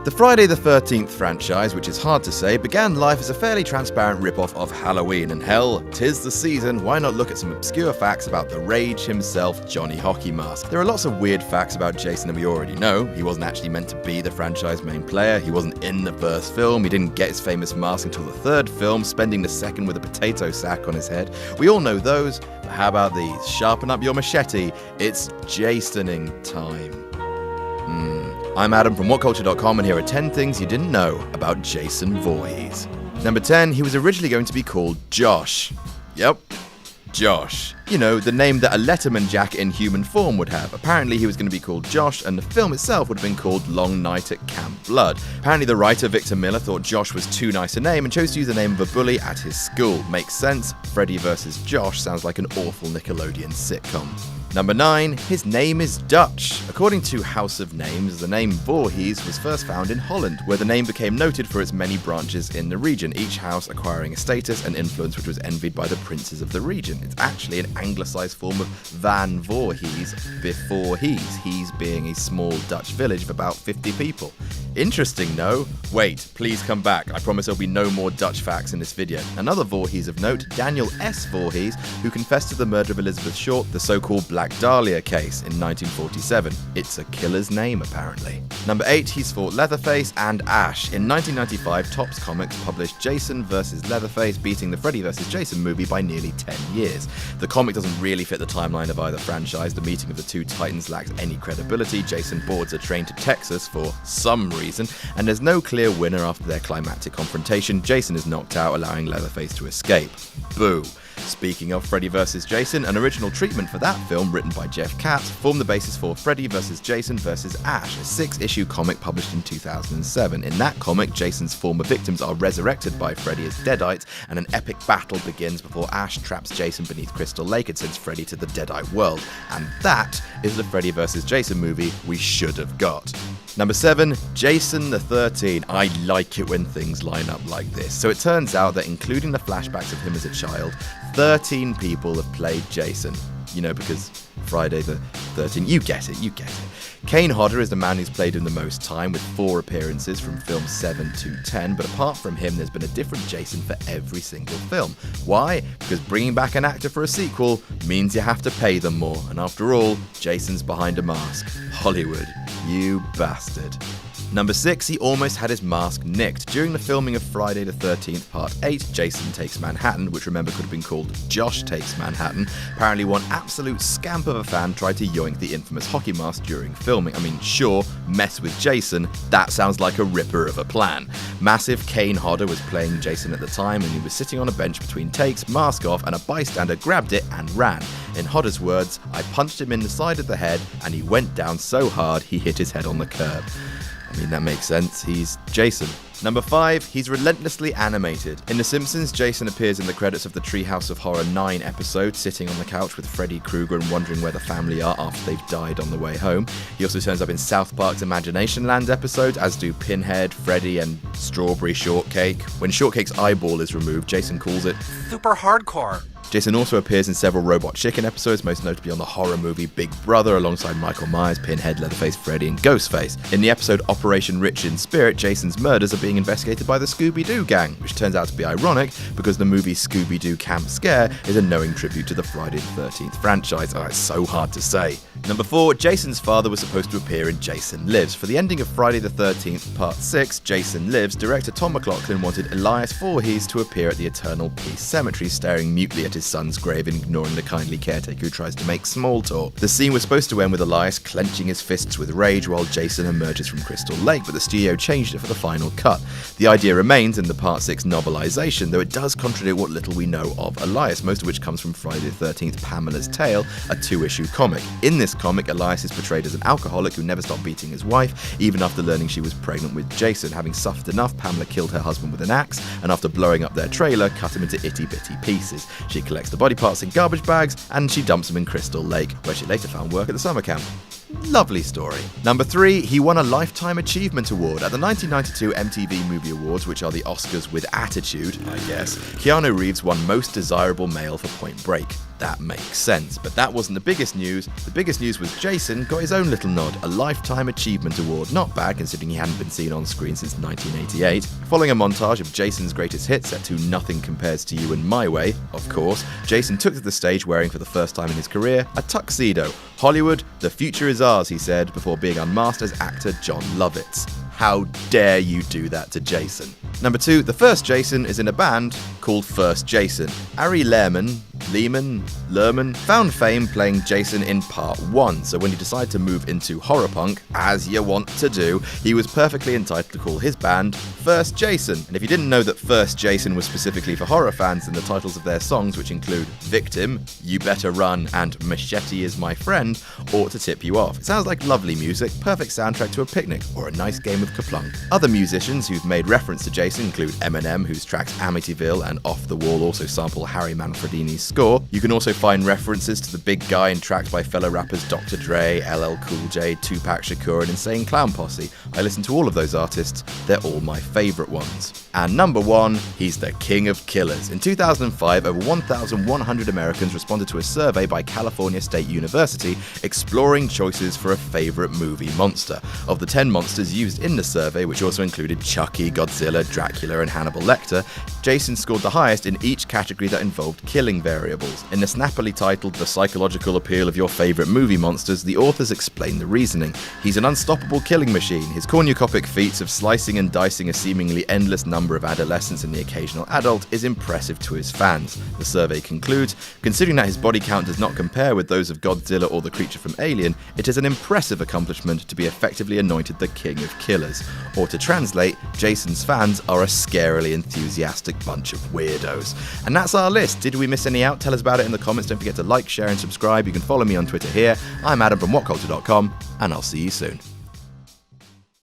The Friday the 13th franchise, which is hard to say, began life as a fairly transparent rip-off of Halloween, and hell, 'tis the season, why not look at some obscure facts about the Rage himself, Johnny Hockey Mask. There are lots of weird facts about Jason that we already know. He wasn't actually meant to be the franchise main player, he wasn't in the first film, he didn't get his famous mask until the third film, spending the second with a potato sack on his head. We all know those, but how about these? Sharpen up your machete, it's Jasoning time. I'm Adam from WhatCulture.com, and here are 10 things you didn't know about Jason Voorhees. Number 10, he was originally going to be called Josh. Yep, Josh. You know, the name that a Letterman Jack in human form would have. Apparently he was going to be called Josh, and the film itself would have been called Long Night at Camp Blood. Apparently the writer Victor Miller thought Josh was too nice a name and chose to use the name of a bully at his school. Makes sense, Freddy vs. Josh sounds like an awful Nickelodeon sitcom. Number 9, his name is Dutch. According to House of Names, the name Voorhees was first found in Holland, where the name became noted for its many branches in the region, each house acquiring a status and influence which was envied by the princes of the region. It's actually an anglicised form of Van Voorhees before Hees being a small Dutch village of about 50 people. Interesting, no? Wait, please come back. I promise there'll be no more Dutch facts in this video. Another Voorhees of note, Daniel S. Voorhees, who confessed to the murder of Elizabeth Short, the so-called Black Dahlia case in 1947. It's a killer's name, apparently. Number 8, he's fought Leatherface and Ash. In 1995, Topps Comics published Jason vs. Leatherface, beating the Freddy vs. Jason movie by nearly 10 years. The comic doesn't really fit the timeline of either franchise. The meeting of the two titans lacks any credibility. Jason boards a train to Texas for some reason, and there's no clear winner after their climactic confrontation. Jason is knocked out, allowing Leatherface to escape. Boo. Speaking of Freddy vs. Jason, an original treatment for that film, written by Jeff Katz, formed the basis for Freddy vs. Jason vs. Ash, a 6-issue comic published in 2007. In that comic, Jason's former victims are resurrected by Freddy as Deadites, and an epic battle begins before Ash traps Jason beneath Crystal Lake and sends Freddy to the Deadite world. And that is the Freddy vs. Jason movie we should have got. Number 7, Jason the 13. I like it when things line up like this. So it turns out that including the flashbacks of him as a child, 13 people have played Jason. You know, because Friday the 13th, you get it. Kane Hodder is the man who's played him the most time, with 4 appearances from films 7 to 10, but apart from him, there's been a different Jason for every single film. Why? Because bringing back an actor for a sequel means you have to pay them more, and after all, Jason's behind a mask. Hollywood, you bastard. Number 6, he almost had his mask nicked. During the filming of Friday the 13th Part 8, Jason Takes Manhattan, which remember could have been called Josh Takes Manhattan, apparently one absolute scamp of a fan tried to yoink the infamous hockey mask during filming. I mean, sure, mess with Jason, that sounds like a ripper of a plan. Massive Kane Hodder was playing Jason at the time, and he was sitting on a bench between takes, mask off, and a bystander grabbed it and ran. In Hodder's words, I punched him in the side of the head, and he went down so hard he hit his head on the curb. I mean, that makes sense. He's Jason. Number 5, he's relentlessly animated. In The Simpsons, Jason appears in the credits of the Treehouse of Horror 9 episode, sitting on the couch with Freddy Krueger and wondering where the family are after they've died on the way home. He also turns up in South Park's Imagination Land episodes, as do Pinhead, Freddy, and Strawberry Shortcake. When Shortcake's eyeball is removed, Jason calls it super hardcore. Jason also appears in several Robot Chicken episodes, most notably on the horror movie Big Brother, alongside Michael Myers, Pinhead, Leatherface, Freddy, and Ghostface. In the episode Operation Rich in Spirit, Jason's murders are being investigated by the Scooby-Doo gang, which turns out to be ironic because the movie Scooby-Doo Camp Scare is a knowing tribute to the Friday the 13th franchise. Oh, it's so hard to say. Number 4, Jason's father was supposed to appear in Jason Lives. For the ending of Friday the 13th Part 6, Jason Lives, director Tom McLaughlin wanted Elias Voorhees to appear at the Eternal Peace Cemetery, staring mutely at his son's grave and ignoring the kindly caretaker who tries to make small talk. The scene was supposed to end with Elias clenching his fists with rage while Jason emerges from Crystal Lake, but the studio changed it for the final cut. The idea remains in the Part 6 novelization, though it does contradict what little we know of Elias, most of which comes from Friday the 13th Pamela's Tale, a 2-issue comic. In this comic, Elias is portrayed as an alcoholic who never stopped beating his wife, even after learning she was pregnant with Jason. Having suffered enough, Pamela killed her husband with an axe, and after blowing up their trailer, cut him into itty-bitty pieces. She collects the body parts in garbage bags, and she dumps them in Crystal Lake, where she later found work at the summer camp. Lovely story. Number 3, he won a Lifetime Achievement Award at the 1992 MTV Movie Awards, which are the Oscars with attitude, I guess. Keanu Reeves won Most Desirable Male for Point Break. That makes sense, but that wasn't the biggest news. The biggest news was Jason got his own little nod, a Lifetime Achievement Award. Not bad considering he hadn't been seen on screen since 1988. Following a montage of Jason's greatest hits set to Nothing Compares to You and My Way, of course, Jason took to the stage wearing for the first time in his career a tuxedo. Hollywood, the future is ours, he said, before being unmasked as actor John Lovitz. How dare you do that to Jason? Number 2, the first Jason is in a band called First Jason. Ari Lerman found fame playing Jason in Part 1, so when he decided to move into horror punk, as you want to do, he was perfectly entitled to call his band First Jason. And if you didn't know that First Jason was specifically for horror fans, then the titles of their songs, which include Victim, You Better Run, and Machete Is My Friend, ought to tip you off. It sounds like lovely music, perfect soundtrack to a picnic, or a nice game of Kaplunk. Other musicians who've made reference to Jason include Eminem, whose tracks Amityville and Off the Wall also sample Harry Manfredini's score. You can also find references to the Big Guy in tracks by fellow rappers Dr. Dre, LL Cool J, Tupac Shakur, and Insane Clown Posse. I listen to all of those artists, they're all my favourite ones. And number 1, he's the king of killers. In 2005, over 1,100 Americans responded to a survey by California State University exploring choices for a favourite movie monster. Of the 10 monsters used in the survey, which also included Chucky, Godzilla, Dracula, and Hannibal Lecter, Jason scored the highest in each category that involved killing variables. In the snappily titled The Psychological Appeal of Your Favourite Movie Monsters, the authors explain the reasoning. He's an unstoppable killing machine. His cornucopic feats of slicing and dicing a seemingly endless number of adolescents and the occasional adult is impressive to his fans. The survey concludes, considering that his body count does not compare with those of Godzilla or the creature from Alien, it is an impressive accomplishment to be effectively anointed the king of killers. Or to translate, Jason's fans are a scarily enthusiastic bunch of weirdos. And that's our list. Did we miss any out? Tell us about it in the comments. Don't forget to like, share, and subscribe. You can follow me on Twitter here. I'm Adam from WhatCulture.com, and I'll see you soon.